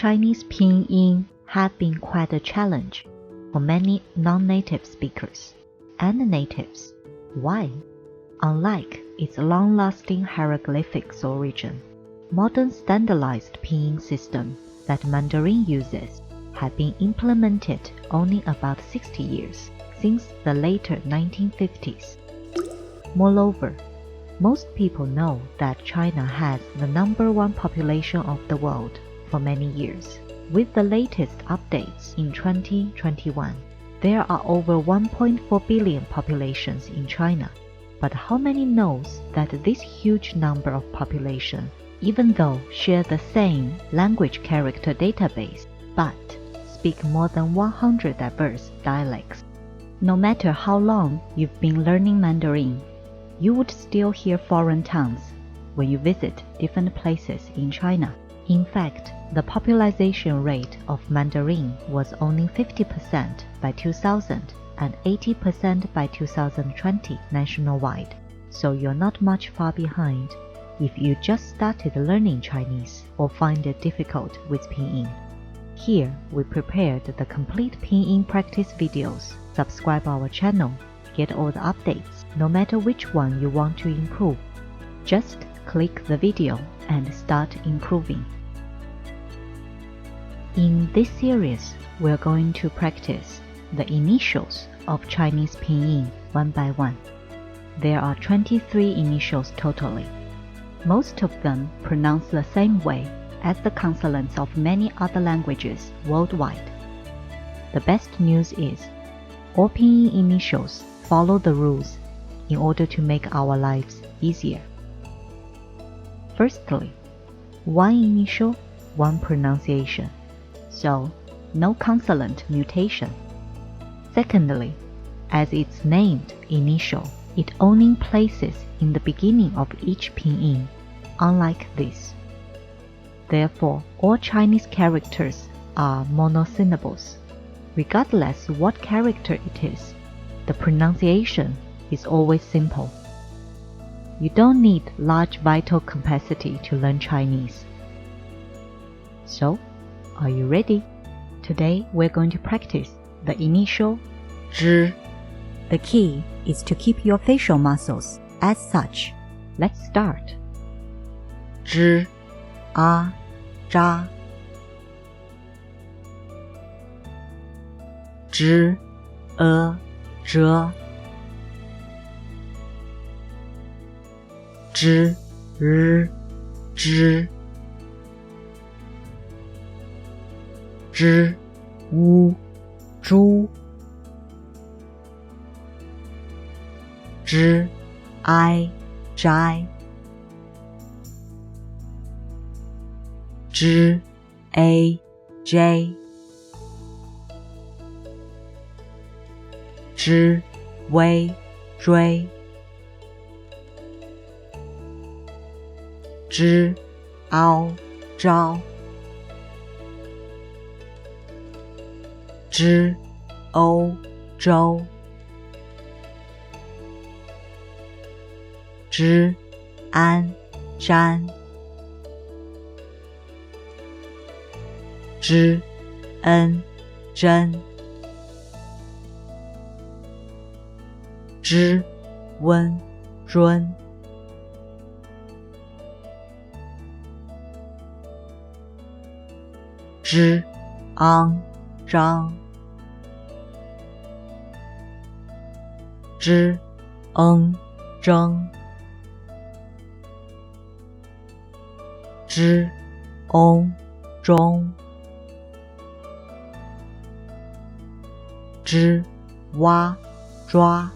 Chinese pinyin have been quite a challenge for many non-native speakers and natives. Why? Unlike its long-lasting hieroglyphics origin, modern standardized pinyin system that Mandarin uses have been implemented only about 60 years since the later 1950s. Moreover, most people know that China has the #1 population of the world for many years. With the latest updates in 2021, there are over 1.4 billion populations in China. But how many knows that this huge number of population, even though share the same language character database, but speak more than 100 diverse dialects? No matter how long you've been learning Mandarin, you would still hear foreign tongues when you visit different places in China. In fact, the popularization rate of Mandarin was only 50% by 2000 and 80% by 2020 nationwide, so you're not much far behind if you just started learning Chinese or find it difficult with pinyin. Here, we prepared the complete pinyin practice videos. Subscribe our channel, get all the updates, no matter which one you want to improve. Just click the video and start improving. In this series, we're going to practice the initials of Chinese pinyin one by one. There are 23 initials totally. Most of them pronounce the same way as the consonants of many other languages worldwide. The best news is, all pinyin initials follow the rules in order to make our lives easier. Firstly, one initial, one pronunciation, so no consonant mutation. Secondly, as it's named initial, it only places in the beginning of each pinyin, unlike this. Therefore, all Chinese characters are monosyllables. Regardless what character it is, the pronunciation is always simple. You don't need large vital capacity to learn Chinese. So, are you ready? Today we're going to practice the initial zh. The key is to keep your facial muscles as such. Let's start. Zh, a, zha. Zh, zhe. Zh, zh. Zh, zhu. Zh, zhai. Zh, j. Zh, zhui. Zh, zhao. Zh, zhou. Zh, zhan. Zh, zhen. Zh, zhun. Zh, zhang. Zh, zheng. Zh, zhong. Zh, zhua.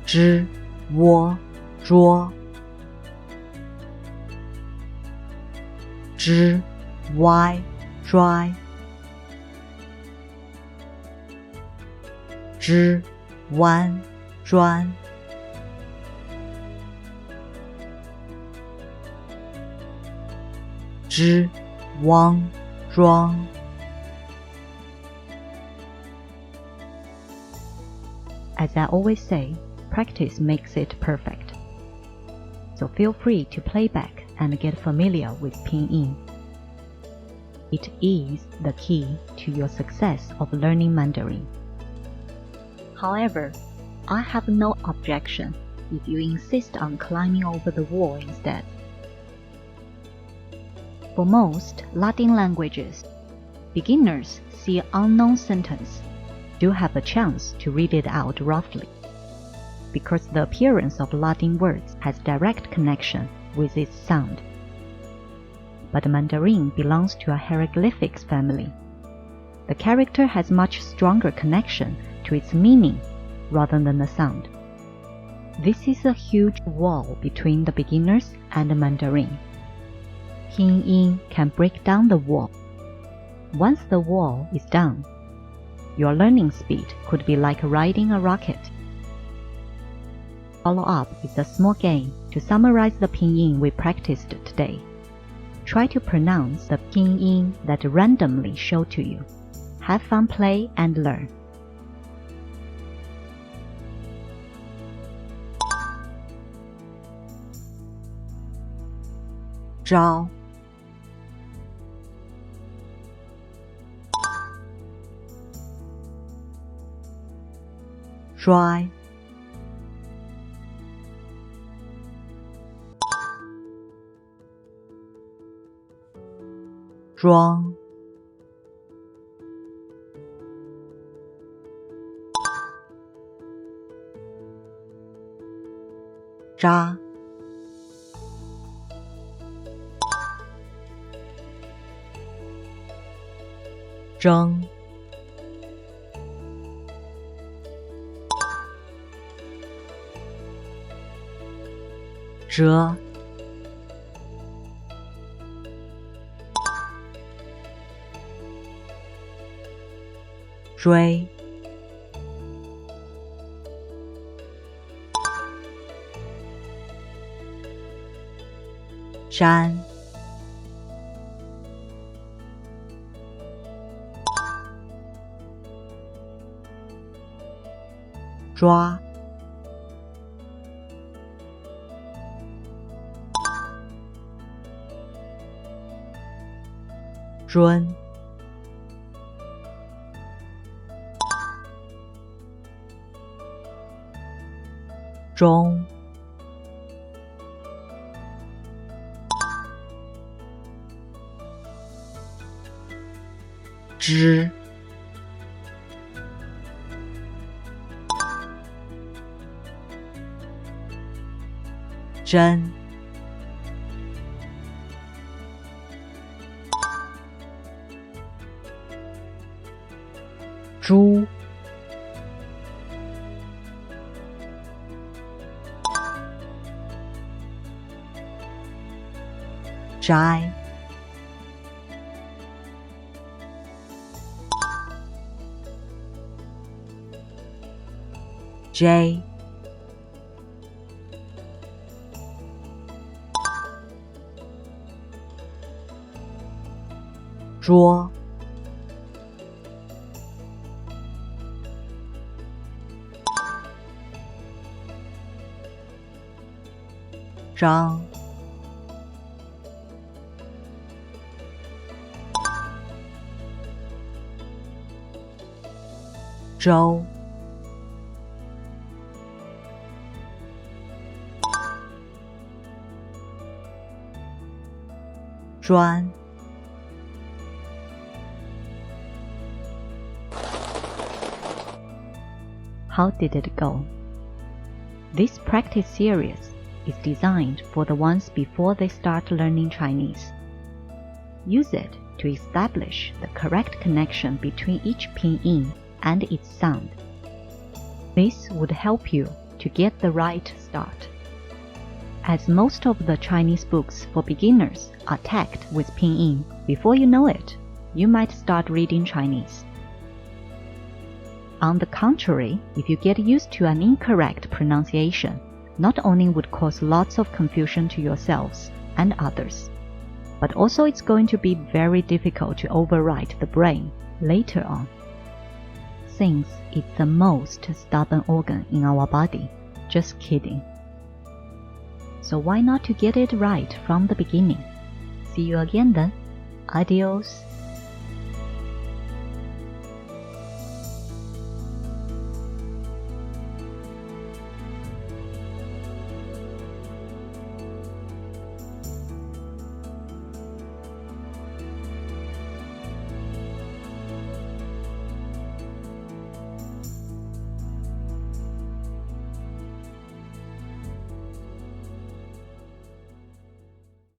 Zh, zhuo. Zh, zhuai. Zh, zhuan. Zh, zhuang. As I always say, practice makes it perfect. So feel free to play back and get familiar with Pinyin. It is the key to your success of learning Mandarin. However, I have no objection if you insist on climbing over the wall instead. For most Latin languages, beginners see an unknown sentence, do have a chance to read it out roughly, because the appearance of Latin words has direct connection with its sound. But Mandarin belongs to a hieroglyphics family. The character has much stronger connection to its meaning rather than the sound. This is a huge wall between the beginners and the Mandarin. Pinyin can break down the wall. Once the wall is down, your learning speed could be like riding a rocket. Follow up with a small game to summarize the Pinyin we practiced today. Try to pronounce the Pinyin that randomly show to you. Have fun, play, and learn. 招摔装扎争折追山抓尊中知真猪摘J桌张周专How did it go? This practice series is designed for the ones before they start learning Chinese. Use it to establish the correct connection between each pinyin and its sound. This would help you to get the right start. As most of the Chinese books for beginners are tagged with pinyin, before you know it, you might start reading Chinese. On the contrary, if you get used to an incorrect pronunciation, not only would cause lots of confusion to yourselves and others, but also it's going to be very difficult to override the brain later on, since it's the most stubborn organ in our body. Just kidding. So why not to get it right from the beginning? See you again then. Adios.